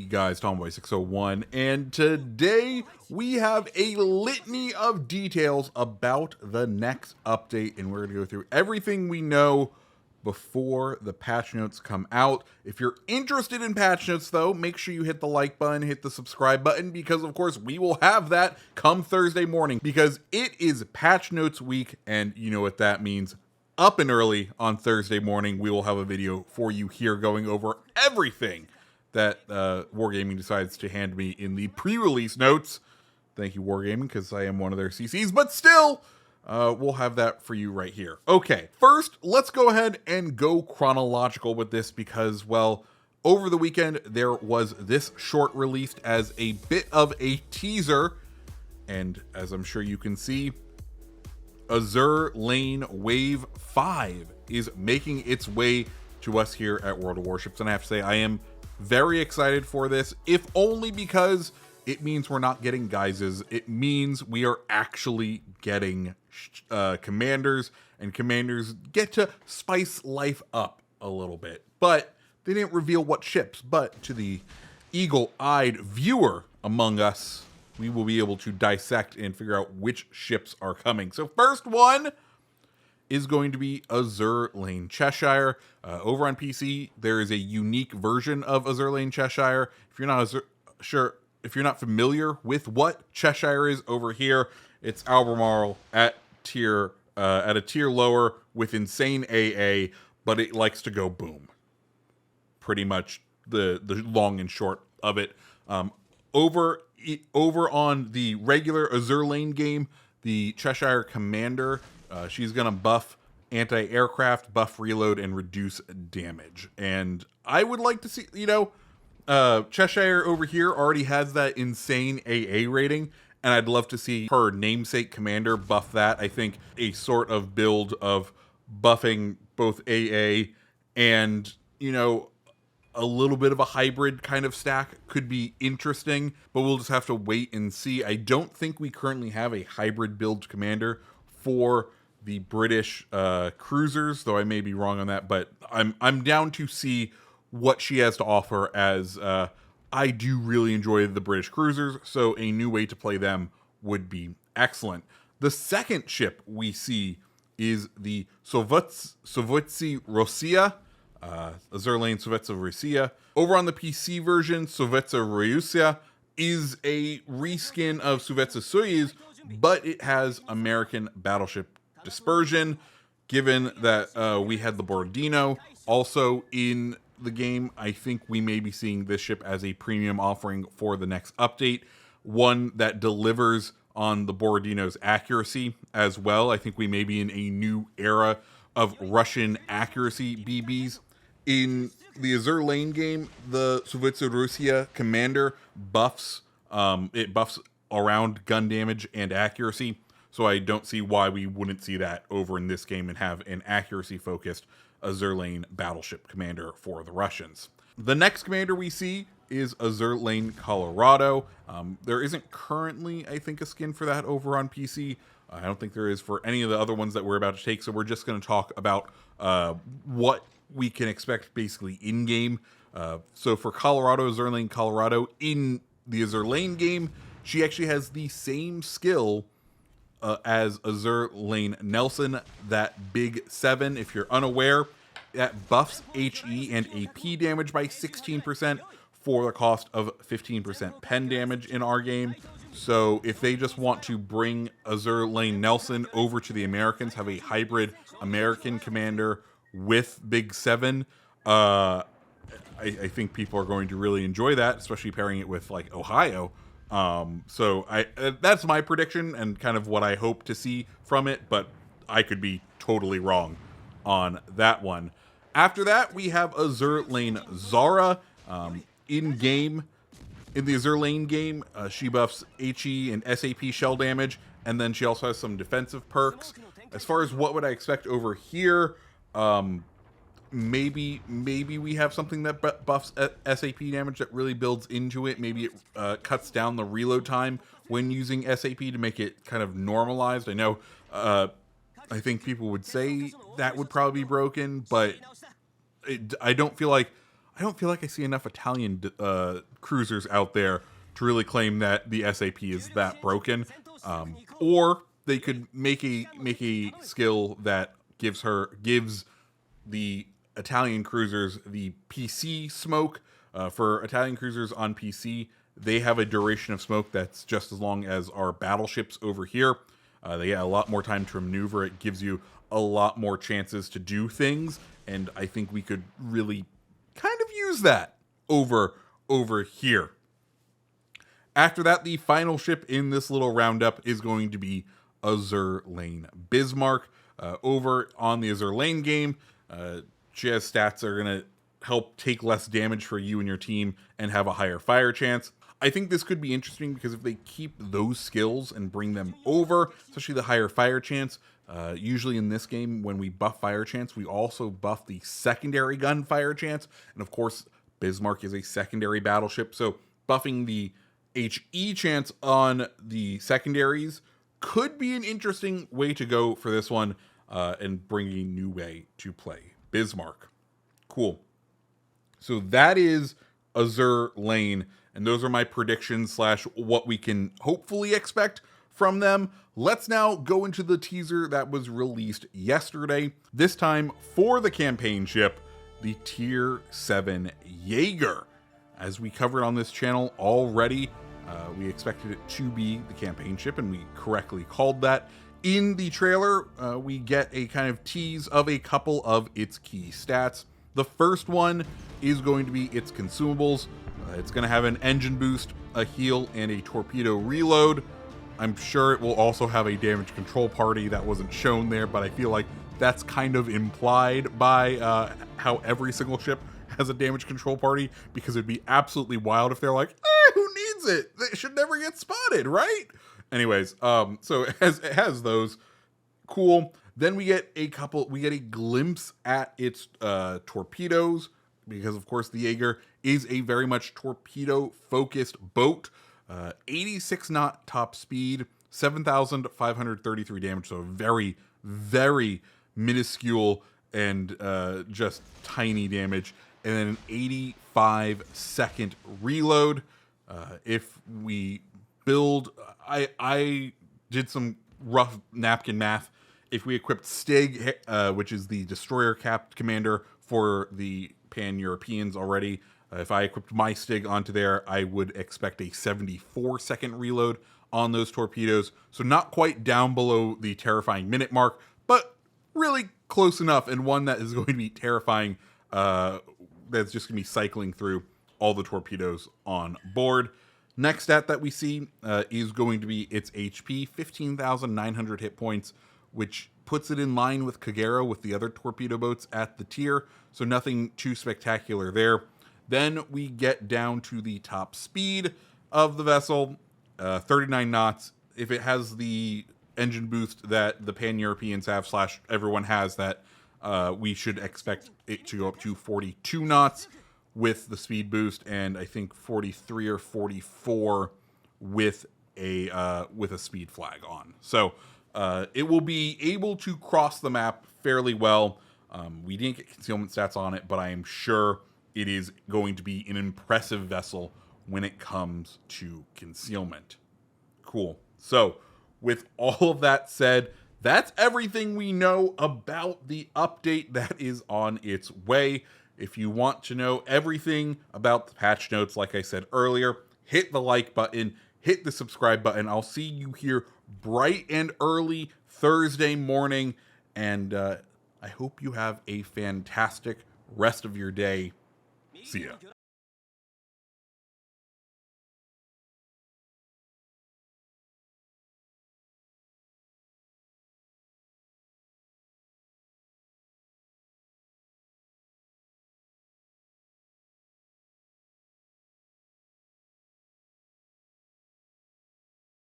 you guys, Tomboy601, and today we have a litany of details about the next update, and we're going to go through everything we know before the patch notes come out. If you're interested in patch notes, though, make sure you hit the like button, hit the subscribe button, because of course we will have that come Thursday morning, because it is patch notes week, and you know what that means. Up and early on Thursday morning, we will have a video for you here going over everything that Wargaming decides to hand me in the pre-release notes. Thank you, Wargaming, because I am one of their CCs, but still, we'll have that for you right here. Okay, first, let's go ahead and go chronological with this because, well, over the weekend, there was this short released as a bit of a teaser, and as I'm sure you can see, Azure Lane Wave 5 is making its way to us here at World of Warships, and I have to say I am very excited for this, if only because it means we're not getting guises. It means we are actually getting commanders, and commanders get to spice life up a little bit. But they didn't reveal what ships, but to the eagle-eyed viewer among us, we will be able to dissect and figure out which ships are coming. So first one is going to be Azure Lane Cheshire. Over on PC, there is a unique version of Azure Lane Cheshire. If you're not if you're not familiar with what Cheshire is over here, it's Albemarle at a tier lower with insane AA, but it likes to go boom. Pretty much the long and short of it. Over on the regular Azure Lane game, the Cheshire Commander, she's going to buff anti-aircraft, buff reload, and reduce damage. And I would like to see, Cheshire over here already has that insane AA rating, and I'd love to see her namesake commander buff that. I think a sort of build of buffing both AA and, a little bit of a hybrid kind of stack could be interesting, but we'll just have to wait and see. I don't think we currently have a hybrid build commander for the British cruisers, though I may be wrong on that, but I'm down to see what she has to offer, as I do really enjoy the British cruisers, so a new way to play them would be excellent. The second ship we see is the Sovetsi Rossiya, Azure Lane Sovetsa Rossiya. Over on the PC version, Sovetsa Rossiya is a reskin of Sovetsa Soyuz, but it has American battleship dispersion. Given that we had the Borodino also in the game, I think we may be seeing this ship as a premium offering for the next update, one that delivers on the Borodino's accuracy as well. I think we may be in a new era of Russian accuracy BBs. In the Azure Lane game, the Sovetsa Rossiya commander buffs around gun damage and accuracy, so I don't see why we wouldn't see that over in this game and have an accuracy-focused Azure Lane battleship commander for the Russians. The next commander we see is Azure Lane Colorado. There isn't currently, I think, a skin for that over on PC. I don't think there is for any of the other ones that we're about to take, so we're just going to talk about what we can expect basically in-game. So for Colorado, Azure Lane Colorado, in the Azure Lane game, she actually has the same skill as Azure Lane Nelson, that big 7. If you're unaware, that buffs HE and AP damage by 16% for the cost of 15% pen damage in our game. So if they just want to bring Azure Lane Nelson over to the Americans, have a hybrid American commander with big 7, I think people are going to really enjoy that, especially pairing it with like Ohio. So that's my prediction and kind of what I hope to see from it, but I could be totally wrong on that one. After that, we have Azure Lane Zara. In the Azure Lane game, she buffs HE and SAP shell damage, and then she also has some defensive perks. As far as what would I expect over here, maybe we have something that buffs SAP damage that really builds into it. Maybe it cuts down the reload time when using SAP to make it kind of normalized. I know I think people would say that would probably be broken, but I don't feel like I see enough Italian cruisers out there to really claim that the SAP is that broken. Or they could make a skill that gives the Italian cruisers the PC smoke. For Italian cruisers on PC, they have a duration of smoke that's just as long as our battleships over here. They get a lot more time to maneuver. It gives you a lot more chances to do things, and I think we could really kind of use that over here. After that, the final ship in this little roundup is going to be Azure Lane Bismarck. Over on the Azure Lane game, she has stats that are going to help take less damage for you and your team and have a higher fire chance. I think this could be interesting because if they keep those skills and bring them over, especially the higher fire chance, usually in this game, when we buff fire chance, we also buff the secondary gun fire chance. And of course, Bismarck is a secondary battleship, so buffing the HE chance on the secondaries could be an interesting way to go for this one, and bring a new way to play Bismarck. Cool. So that is Azure Lane, and those are my predictions / what we can hopefully expect from them. Let's now go into the teaser that was released yesterday, this time for the campaign ship, the Tier 7 Jaeger. As we covered on this channel already, we expected it to be the campaign ship, and we correctly called that. In the trailer, we get a kind of tease of a couple of its key stats. The first one is going to be its consumables. It's going to have an engine boost, a heal, and a torpedo reload. I'm sure it will also have a damage control party that wasn't shown there, but I feel like that's kind of implied by how every single ship has a damage control party, because it'd be absolutely wild if they're like, who needs it? They should never get spotted, right? Anyways, so it has those. Cool. Then we get a glimpse at its torpedoes, because of course the Jaeger is a very much torpedo focused boat. 86 knot top speed, 7,533 damage, so very, very minuscule and just tiny damage. And then an 85-second reload. If we build, I did some rough napkin math. If we equipped Stig, which is the destroyer commander for the Pan-Europeans already, if I equipped my Stig onto there, I would expect a 74-second reload on those torpedoes. So not quite down below the terrifying minute mark, but really close enough, and one that is going to be terrifying, that's just going to be cycling through all the torpedoes on board. Next stat that we see is going to be its HP, 15,900 hit points, which puts it in line with Kagero, with the other torpedo boats at the tier, so nothing too spectacular there. Then we get down to the top speed of the vessel, 39 knots. If it has the engine boost that the Pan-Europeans have / everyone has, that we should expect it to go up to 42 knots with the speed boost, and I think 43 or 44 with a speed flag on. So it will be able to cross the map fairly well. We didn't get concealment stats on it, but I am sure it is going to be an impressive vessel when it comes to concealment. Cool. So with all of that said, that's everything we know about the update that is on its way. If you want to know everything about the patch notes, like I said earlier, hit the like button, hit the subscribe button. I'll see you here bright and early Thursday morning, and I hope you have a fantastic rest of your day. See ya.